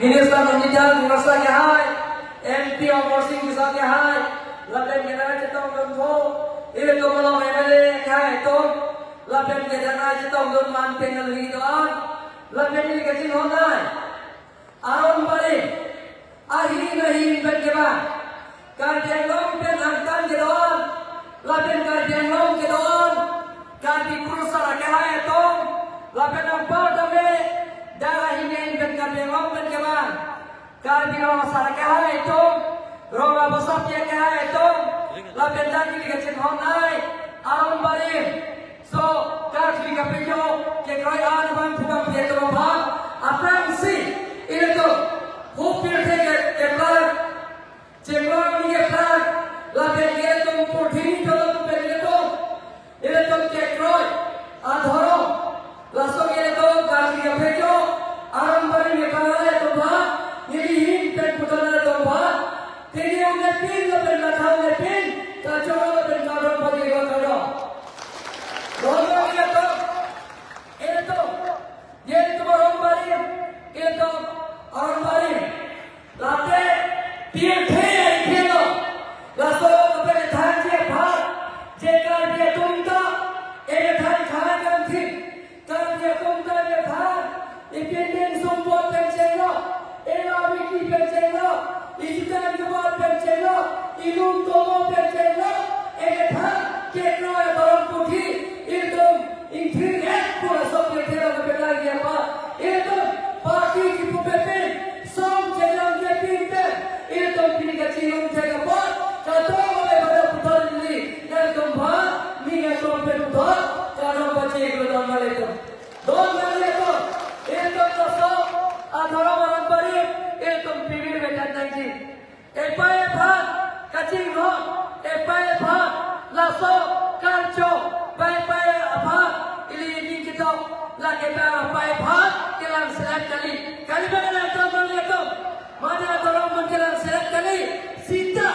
Minister Nonjal Ngerasa Yahai, MP Omorsing Bisa Yahai, Lapen Kedana Cetong Donko, Ile Tomolong MLA Yahai Tom, Lapen Kedana Cetong Don Manpen Nalhidoan, Lapen Ini Kecil Honai, Aron Bari, Ahi Nahi Ben Keban, Kardian Long Ben Angkan Kedoan, Lapen Kardian Long Kedoan, Kardi Kurusara Yahai Tom, Lapen Ampar Dame, Darah ini ben Kardian Long Ben Keban, Kardi Long Sara Yahai Tom, Roga Bosap Yahai Tom, Lapen Dagi Kecil Honai, Aron Bari, so Kardi Kapijo, Kekroi Anban Pugam Yetroban, Afransi, itu hupir tekar, cekor ni tekar, lapen yetum purthini jolom periyetum, itu kekroi, adhorom, lasok yetum kardi kapejo, arambari nekala yetum bah, ini hin pen putana yetum bah, tini unne pin lapen lathau ne pin, kacau lapen kadron bagi kadron, rombong itu arambari, itu arambari, latte piye laso kapene than je bhat je kar je tumta e than khana kam thi kar je tumta je than ipin sombot penchelo e abi ki penchelo ijitan jawab penchelo ilum tomo penchelo e than ke no e baron puthi idom inthir ek pura sob thera kapela dia pa idom party ki pupepe som jelang ke pinte idom pini ka chilum thega pa kato ole bada putar ni idom bha ni idom pe putar karo bache idom male to don male to idom to so adhara marambari idom pivir betan nangi epae bhat kaching ho epae bhat laso karcho pai abhat ili ni kita lagi pai bhat kelang selat kali bagana to male to mana adhara man kelang selat kali sita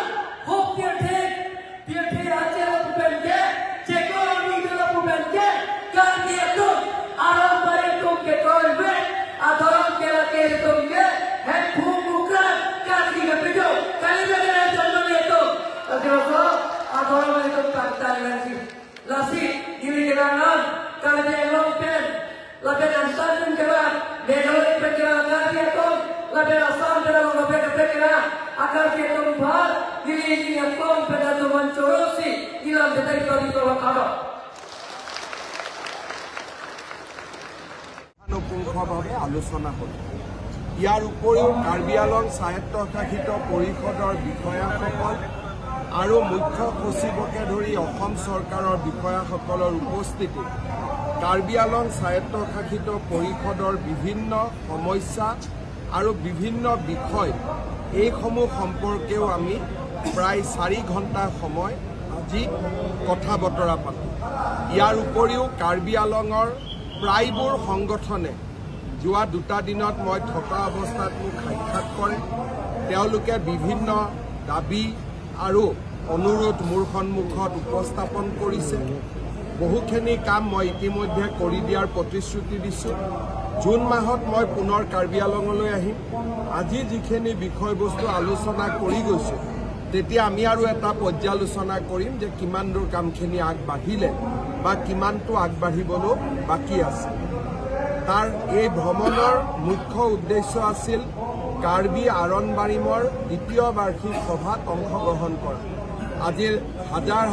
hok piathe ache la pubenke cheko ni la pubenke kardi to aram pare to ke kolbe adharam kela ke to ge het bhumukra kardi ke pijo kali bagana to male to adhara adharam to takta lasi diri rangan kardi lompen laben antan keban bedol pekira kardi to laben asam bedol laben pekira akar ke to bhar diri ni akon pedatu mancorosi ilam betai kali to karo অনুপূৰ্ণভাৱে আলোচনা হ'ল। ইয়াৰ উপৰিও কাৰ্বি আংলং স্বায়ত্তশাসিত পৰিষদৰ বিষয়াসকল আৰু মুখ্য সচিবকে ধৰি অসম চৰকাৰৰ বিষয়াসকলৰ উপস্থিতিত কাৰ্বি আংলং স্বায়ত্তশাসিত পৰিষদৰ বিভিন্ন সমস্যা আৰু বিভিন্ন বিষয় এইসমূহ সম্পৰ্কেও আমি প্ৰায় 4 ঘণ্টা সময় আজি কথা বতৰা পাতোঁ। ইয়াৰ উপৰিও কাৰ্বি আংলঙৰ প্ৰায়বোৰ সংগঠনে যোৱা 2টা দিনত মই থকা অৱস্থাত মোক সাক্ষাৎ কৰে। তেওঁলোকে বিভিন্ন দাবী আৰু অনুৰোধ মোৰ সন্মুখত উপস্থাপন কৰিছে। বহুখিনি কাম মই ইতিমধ্যে কৰি দিয়াৰ প্ৰতিশ্ৰুতি দিছোঁ। জুন মাহত মই পুনৰ কাৰ্বি আংলঙলৈ আহিম। আজি যিখিনি বিষয়বস্তু আলোচনা কৰি গৈছোঁ তেতিয়া আমি আৰু এটা পৰ্যালোচনা কৰিম যে কিমান দূৰ কামখিনি আগবাঢ়িলে বা কিমানটো আগবাঢ়িবলৈ বাকী আছে। তাৰ এই ভ্ৰমণৰ মুখ্য উদ্দেশ্য আছিল কাৰ্বি আৰনবাৰিমৰ দ্বিতীয় বাৰ্ষিক সভাত অংশগ্ৰহণ কৰা। আজিৰ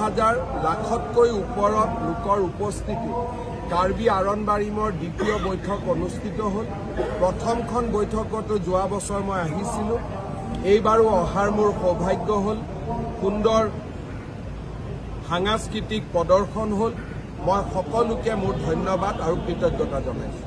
হাজাৰ লাখতকৈ ওপৰত লোকৰ উপস্থিতি কাৰ্বি আৰনবাৰিমৰ দ্বিতীয় বৈঠক অনুষ্ঠিত হ'ল। প্ৰথমখন বৈঠকতো যোৱা বছৰ মই আহিছিলোঁ। এইবাৰো অহাৰ মোৰ সৌভাগ্য হ'ল। সুন্দৰ সাংস্কৃতিক প্ৰদৰ্শন হ'ল। মই সকলোকে মোৰ ধন্যবাদ আৰু কৃতজ্ঞতা জনাইছোঁ।